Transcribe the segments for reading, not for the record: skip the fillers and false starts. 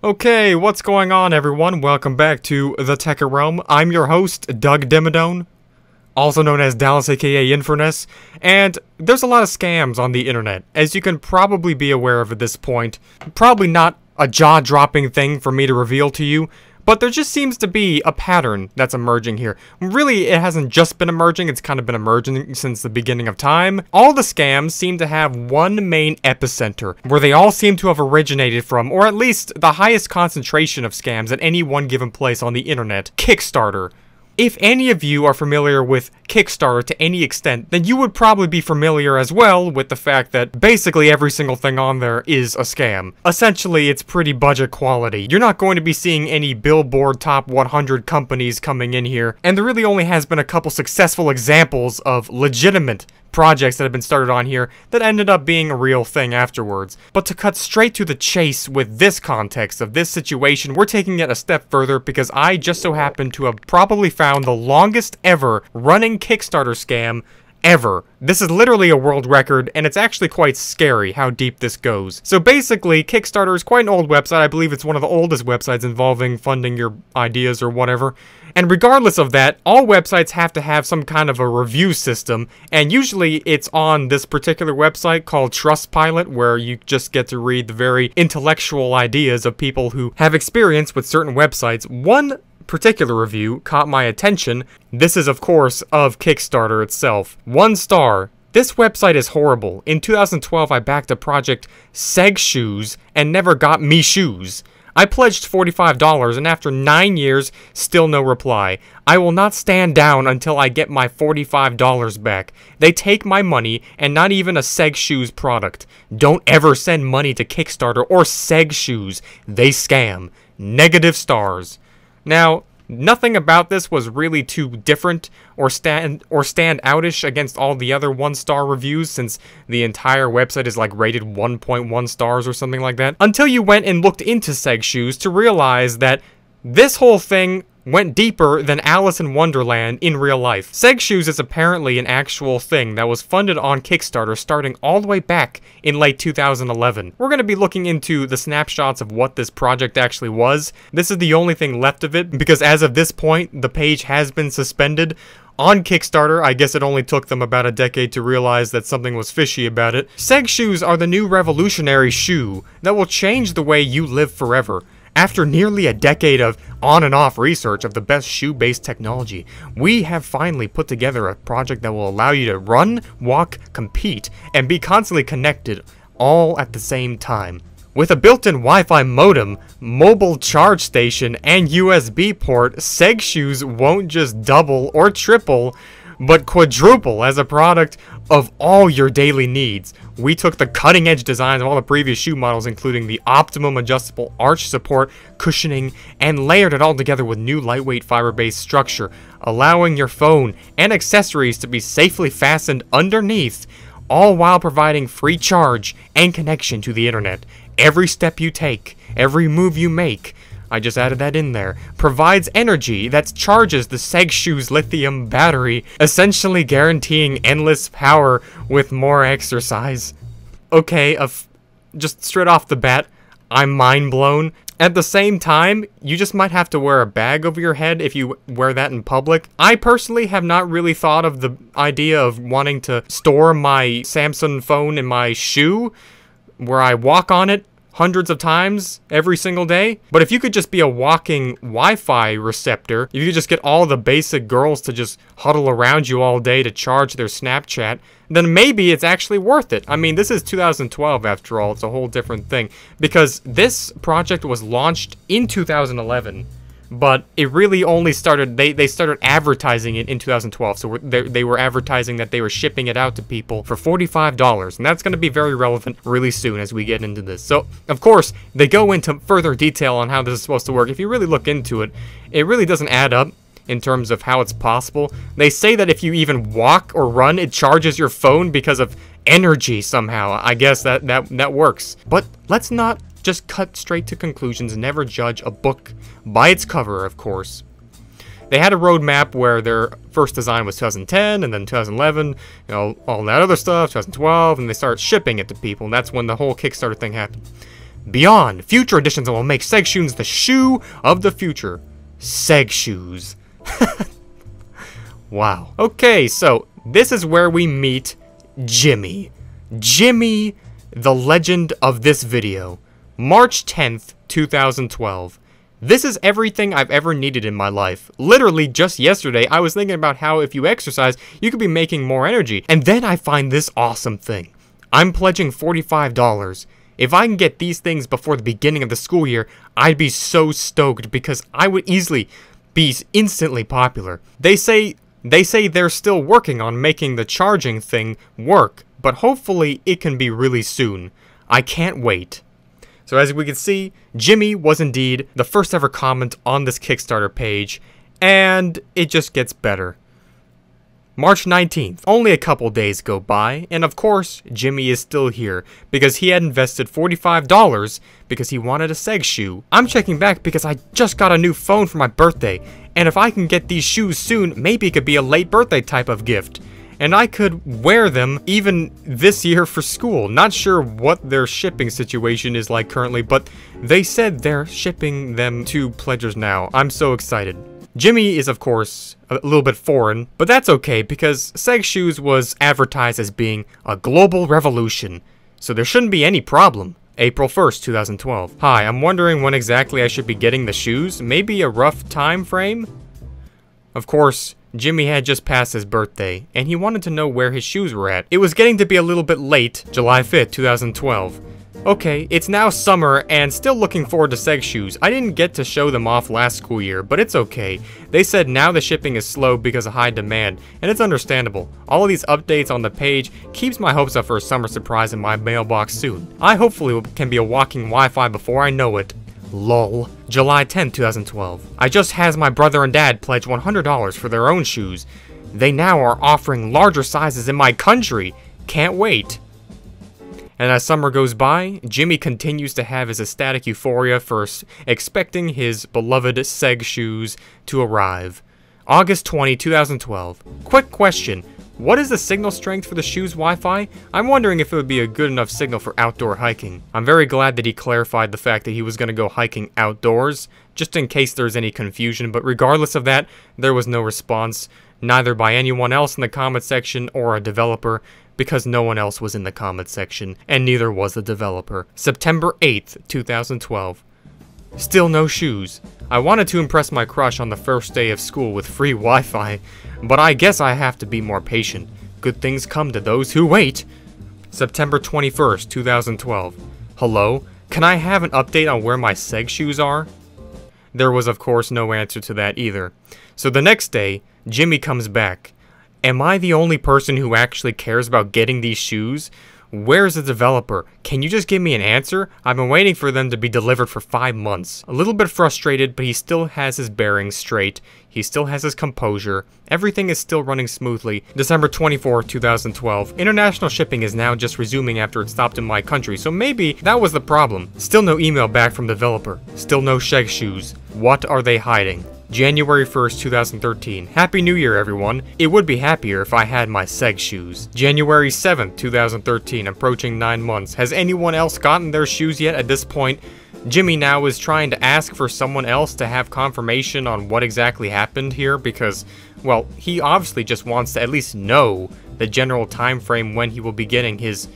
Okay, what's going on, everyone? Welcome back to Thetekkitrealm. I'm your host, Doug Dimmadome, also known as Dallas aka Inferness, and there's a lot of scams on the internet, as you can probably be aware of at this point. Probably not a jaw-dropping thing for me to reveal to you, but there just seems to be a pattern that's emerging here. Really, it hasn't just been emerging, it's kind of been emerging since the beginning of time. All the scams seem to have one main epicenter, where they all seem to have originated from, or at least the highest concentration of scams at any one given place on the internet: Kickstarter. If any of you are familiar with Kickstarter to any extent, then you would probably be familiar as well with the fact that basically every single thing on there is a scam. Essentially, it's pretty budget quality. You're not going to be seeing any Billboard top 100 companies coming in here, and there really only has been a couple successful examples of legitimate projects that have been started on here that ended up being a real thing afterwards. But to cut straight to the chase with this context of this situation, we're taking it a step further because I just so happen to have probably found the longest ever running Kickstarter scam ever. This is literally a world record, and it's actually quite scary how deep this goes. So basically, Kickstarter is quite an old website. I believe it's one of the oldest websites involving funding your ideas or whatever. And regardless of that, all websites have to have some kind of a review system, and usually it's on this particular website called Trustpilot, where you just get to read the very intellectual ideas of people who have experience with certain websites. One particular review caught my attention. This is, of course, of Kickstarter itself. 1 star. This website is horrible. In 2012, I backed a project, Seg Shoes, and never got me shoes. I pledged $45, and after 9 years, still no reply. I will not stand down until I get my $45 back. They take my money, and not even a Seg Shoes product. Don't ever send money to Kickstarter or Seg Shoes. They scam. Negative stars. Now, nothing about this was really too different or stand outish against all the other 1-star reviews, since the entire website is like rated 1.1 stars or something like that, until you went and looked into Seg Shoes to realize that this whole thing went deeper than Alice in Wonderland in real life. Seg Shoes is apparently an actual thing that was funded on Kickstarter starting all the way back in late 2011. We're going to be looking into the snapshots of what this project actually was. This is the only thing left of it, because as of this point, the page has been suspended on Kickstarter. I guess it only took them about a decade to realize that something was fishy about it. Seg Shoes are the new revolutionary shoe that will change the way you live forever. After nearly a decade of on and off research of the best shoe-based technology, we have finally put together a project that will allow you to run, walk, compete, and be constantly connected all at the same time. With a built-in Wi-Fi modem, mobile charge station, and USB port, Seg Shoes won't just double or triple, but quadruple as a product of all your daily needs. We took the cutting-edge designs of all the previous shoe models, including the optimum adjustable arch support, cushioning, and layered it all together with new lightweight fiber-based structure, allowing your phone and accessories to be safely fastened underneath, all while providing free charge and connection to the internet. Every step you take, every move you make, I just added that in there, provides energy that charges the Seg Shoes lithium battery, essentially guaranteeing endless power with more exercise. Okay, just straight off the bat, I'm mind blown. At the same time, you just might have to wear a bag over your head if you wear that in public. I personally have not really thought of the idea of wanting to store my Samsung phone in my shoe, where I walk on it hundreds of times every single day. But if you could just be a walking Wi-Fi receptor, if you could just get all the basic girls to just huddle around you all day to charge their Snapchat, then maybe it's actually worth it. I mean, this is 2012 after all. It's a whole different thing, because this project was launched in 2011. But it really only started, they started advertising it in 2012, so they were advertising that they were shipping it out to people for $45, and that's going to be very relevant really soon as we get into this. So, of course, they go into further detail on how this is supposed to work. If you really look into it, it really doesn't add up in terms of how it's possible. They say that if you even walk or run, it charges your phone because of energy somehow. I guess that works. But let's not just cut straight to conclusions and never judge a book by its cover, of course. They had a roadmap where their first design was 2010, and then 2011, you know, all that other stuff, 2012, and they started shipping it to people, and that's when the whole Kickstarter thing happened. Beyond, future editions will make Seg Shoes the shoe of the future. Seg Shoes. Wow. Okay, so this is where we meet Jimmy. Jimmy, the legend of this video. March 10th, 2012. This is everything I've ever needed in my life. Literally, just yesterday, I was thinking about how if you exercise, you could be making more energy. And then I find this awesome thing. I'm pledging $45. If I can get these things before the beginning of the school year, I'd be so stoked because I would easily be instantly popular. They say they're still working on making the charging thing work, but hopefully it can be really soon. I can't wait. So as we can see, Jimmy was indeed the first ever comment on this Kickstarter page, and it just gets better. March 19th, only a couple days go by, and of course, Jimmy is still here, because he had invested $45 because he wanted a Seg shoe. I'm checking back because I just got a new phone for my birthday, and if I can get these shoes soon, maybe it could be a late birthday type of gift. And I could wear them even this year for school. Not sure what their shipping situation is like currently, but they said they're shipping them to pledgers now. I'm so excited. Jimmy is, of course, a little bit foreign, but that's okay because Seg Shoes was advertised as being a global revolution, so there shouldn't be any problem. April 1st, 2012. Hi, I'm wondering when exactly I should be getting the shoes. Maybe a rough time frame? Of course, Jimmy had just passed his birthday, and he wanted to know where his shoes were at. It was getting to be a little bit late, July 5th, 2012. Okay, it's now summer, and still looking forward to Seg Shoes. I didn't get to show them off last school year, but it's okay. They said now the shipping is slow because of high demand, and it's understandable. All of these updates on the page keeps my hopes up for a summer surprise in my mailbox soon. I hopefully can be a walking Wi-Fi before I know it. Lol. July 10, 2012. I just has my brother and dad pledge $100 for their own shoes. They now are offering larger sizes in my country. Can't wait. And as summer goes by, Jimmy continues to have his ecstatic euphoria for expecting his beloved Seg Shoes to arrive. August 20, 2012. Quick question. What is the signal strength for the shoes Wi-Fi? I'm wondering if it would be a good enough signal for outdoor hiking. I'm very glad that he clarified the fact that he was going to go hiking outdoors, just in case there's any confusion, but regardless of that, there was no response, neither by anyone else in the comment section or a developer, because no one else was in the comment section, and neither was the developer. September 8th, 2012. Still no shoes. I wanted to impress my crush on the first day of school with free Wi-Fi, but I guess I have to be more patient. Good things come to those who wait. September 21st, 2012. Hello? Can I have an update on where my Seg Shoes are? There was of course no answer to that either. So the next day, Jimmy comes back. Am I the only person who actually cares about getting these shoes? Where's the developer? Can you just give me an answer? I've been waiting for them to be delivered for 5 months. A little bit frustrated, but he still has his bearings straight. He still has his composure. Everything is still running smoothly. December 24, 2012. International shipping is now just resuming after it stopped in my country, so maybe that was the problem. Still no email back from developer. Still no Seg Shoes. What are they hiding? January 1st, 2013. Happy New Year, everyone. It would be happier if I had my Seg Shoes. January 7th, 2013, approaching 9 months. Has anyone else gotten their shoes yet at this point? Jimmy now is trying to ask for someone else to have confirmation on what exactly happened here because, well, he obviously just wants to at least know the general time frame when he will be getting his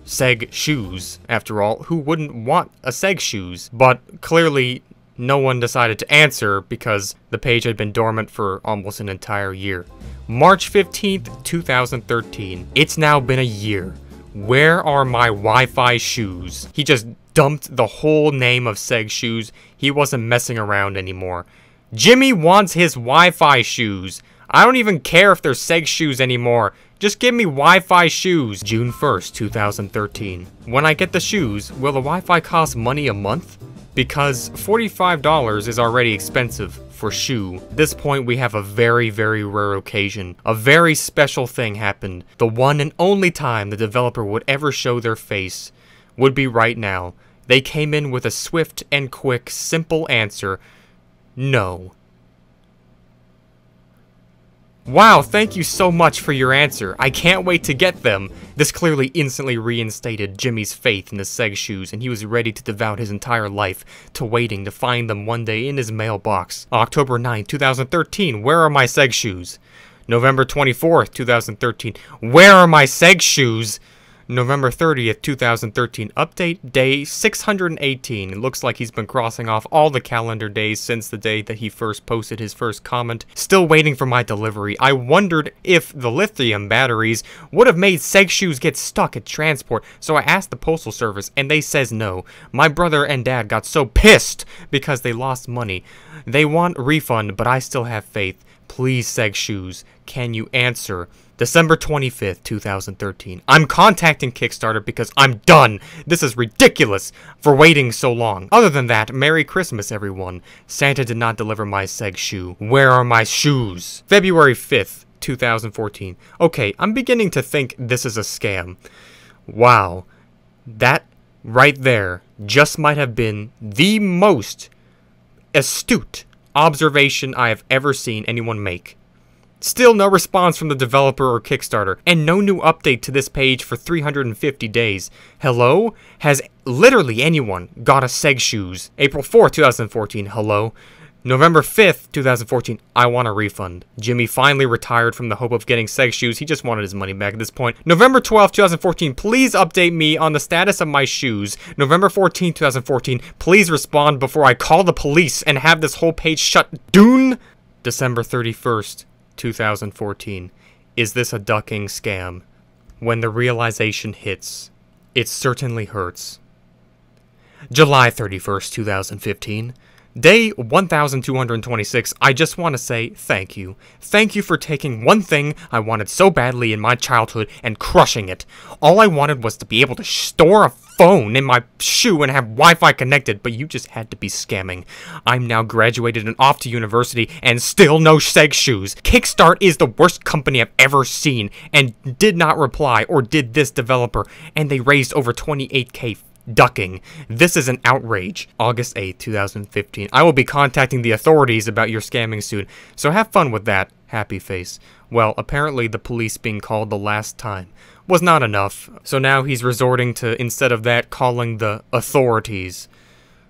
Seg Shoes. After all, who wouldn't want a Seg Shoes? But clearly, no one decided to answer because the page had been dormant for almost an entire year. March 15th, 2013. It's now been a year. Where are my Wi-Fi shoes? He just dumped the whole name of Seg Shoes. He wasn't messing around anymore. Jimmy wants his Wi-Fi shoes. I don't even care if they're Seg Shoes anymore. Just give me Wi-Fi shoes. June 1st, 2013. When I get the shoes, will the Wi-Fi cost money a month? Because $45 is already expensive for shoe. At this point, we have a very, very rare occasion. A very special thing happened. The one and only time the developer would ever show their face would be right now. They came in with a swift and quick, simple answer. No. Wow, thank you so much for your answer. I can't wait to get them. This clearly instantly reinstated Jimmy's faith in the Seg shoes, and he was ready to devote his entire life to waiting to find them one day in his mailbox. October 9, 2013, where are my Seg shoes? November 24th, 2013, where are my Seg shoes? November 30th, 2013, update day 618. It looks like he's been crossing off all the calendar days since the day that he first posted his first comment. Still waiting for my delivery. I wondered if the lithium batteries would have made Seg shoes get stuck at transport, so I asked the postal service and they says no. My brother and dad got so pissed because they lost money. They want a refund, but I still have faith. Please, Seg shoes, can you answer? December 25th, 2013. I'm contacting Kickstarter because I'm done. This is ridiculous for waiting so long. Other than that, Merry Christmas, everyone. Santa did not deliver my Seg shoe. Where are my shoes? February 5th, 2014. Okay, I'm beginning to think this is a scam. Wow. That right there just might have been the most astute observation I have ever seen anyone make. Still no response from the developer or Kickstarter, and no new update to this page for 350 days. Hello? Has literally anyone got a Seg shoes? April 4th, 2014, hello? November 5th, 2014, I want a refund. Jimmy finally retired from the hope of getting Seg shoes. He just wanted his money back at this point. November 12th, 2014, please update me on the status of my shoes. November 14th, 2014, please respond before I call the police and have this whole page shut down. December 31st, 2014. Is this a ducking scam? When the realization hits, it certainly hurts. July 31st, 2015. Day 1226, I just want to say thank you. Thank you for taking one thing I wanted so badly in my childhood and crushing it. All I wanted was to be able to store a phone in my shoe and have Wi-Fi connected, but you just had to be scamming. I'm now graduated and off to university and still no Seg shoes. Kickstart is the worst company I've ever seen and did not reply, or did this developer, and they raised over 28K ducking. This is an outrage. August 8th, 2015. I will be contacting the authorities about your scamming soon, so have fun with that, happy face. Well, apparently the police being called the last time was not enough, so now he's resorting to, instead of that, calling the authorities.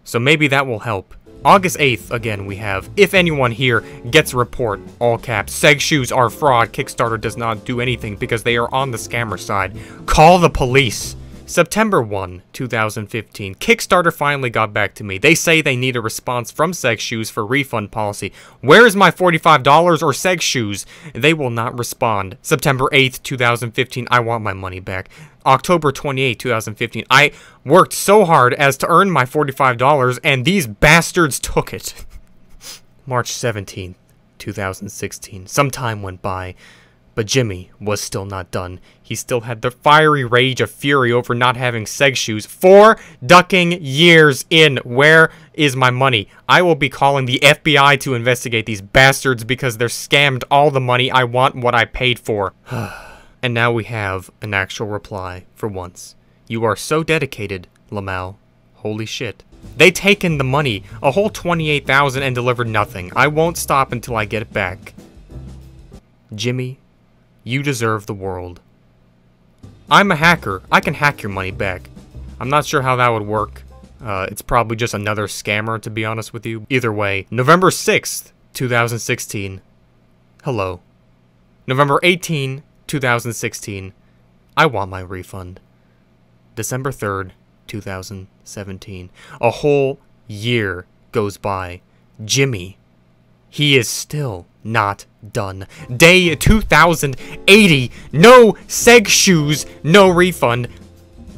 So maybe that will help. August 8th, again, we have, if anyone here gets a report, all caps, Seg shoes are fraud, Kickstarter does not do anything because they are on the scammer side. Call the police. September 1, 2015. Kickstarter finally got back to me. They say they need a response from Seg shoes for refund policy. Where is my $45 or Seg shoes? They will not respond. September 8th, 2015. I want my money back. October 28, 2015. I worked so hard as to earn my $45 and these bastards took it. March 17th, 2016. Some time went by, but Jimmy was still not done. He still had the fiery rage of fury over not having Seg shoes 4 ducking years in. Where is my money? I will be calling the FBI to investigate these bastards because they're scammed all the money. I want what I paid for. And now we have an actual reply for once. You are so dedicated, Lamau. Holy shit. They taken the money, a whole $28,000, and delivered nothing. I won't stop until I get it back. Jimmy, you deserve the world. I'm a hacker. I can hack your money back. I'm not sure how that would work. It's probably just another scammer, to be honest with you. Either way, November 6th, 2016. Hello. November 18, 2016. I want my refund. December 3rd, 2017. A whole year goes by. Jimmy, he is still not done. Day 2080. No Seg shoes. No refund.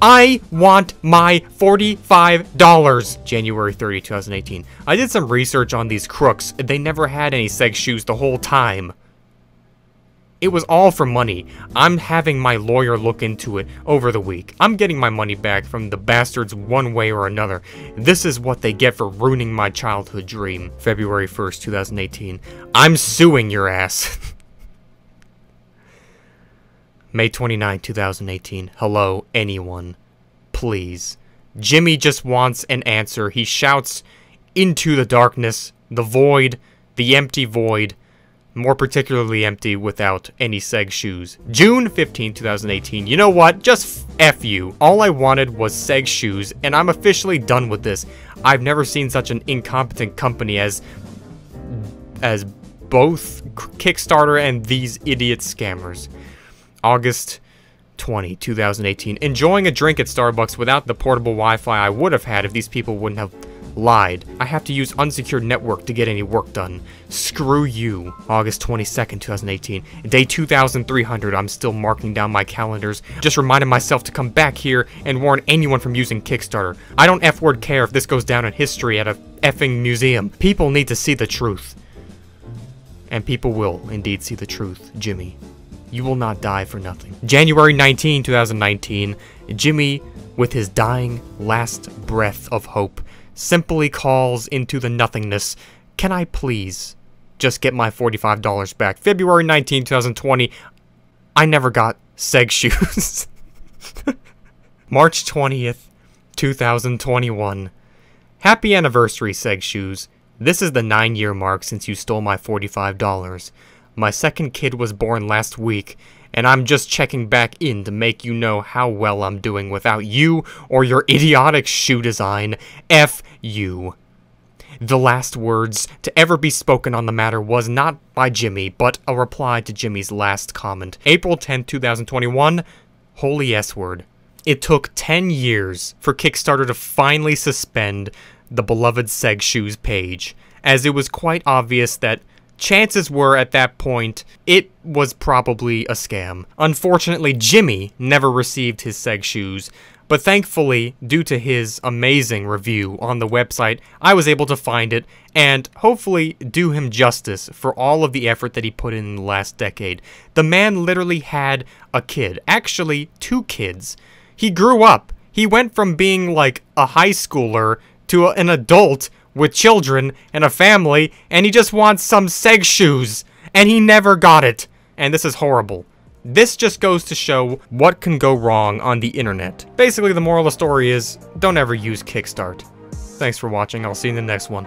I want my $45. January 30, 2018. I did some research on these crooks. They never had any Seg shoes the whole time. It was all for money. I'm having my lawyer look into it over the week. I'm getting my money back from the bastards one way or another. This is what they get for ruining my childhood dream. February 1st, 2018. I'm suing your ass. May 29, 2018. Hello, anyone. Please. Jimmy just wants an answer. He shouts into the darkness, the void, the empty void. More particularly empty without any Seg shoes. June 15, 2018. You know what? Just F you. All I wanted was Seg shoes, and I'm officially done with this. I've never seen such an incompetent company as both Kickstarter and these idiot scammers. August 20, 2018. Enjoying a drink at Starbucks without the portable Wi-Fi I would have had if these people wouldn't have lied. I have to use unsecured network to get any work done. Screw you. August 22nd, 2018. Day 2300, I'm still marking down my calendars. Just reminding myself to come back here and warn anyone from using Kickstarter. I don't F-word care if this goes down in history at a effing museum. People need to see the truth. And people will indeed see the truth, Jimmy. You will not die for nothing. January 19, 2019. Jimmy, with his dying last breath of hope, simply calls into the nothingness, "Can I please just get my $45 back?" February 19, 2020, I never got Seg shoes. March 20th, 2021, happy anniversary, Seg shoes. This is the 9-year mark since you stole my $45. My second kid was born last week, and I'm just checking back in to make you know how well I'm doing without you or your idiotic shoe design. F you. The last words to ever be spoken on the matter was not by Jimmy, but a reply to Jimmy's last comment. April 10, 2021, holy S-word. It took 10 years for Kickstarter to finally suspend the beloved Seg Shoes page, as it was quite obvious that chances were at that point it was probably a scam. Unfortunately, Jimmy never received his Seg shoes, but thankfully, due to his amazing review on the website, I was able to find it and hopefully do him justice for all of the effort that he put in the last decade. The man literally had a kid, actually 2 kids. He grew up. He went from being like a high schooler to an adult with children and a family, and he just wants some Seg shoes, and he never got it. And this is horrible. This just goes to show what can go wrong on the internet. Basically, the moral of the story is, don't ever use Kickstart. Thanks for watching, I'll see you in the next one.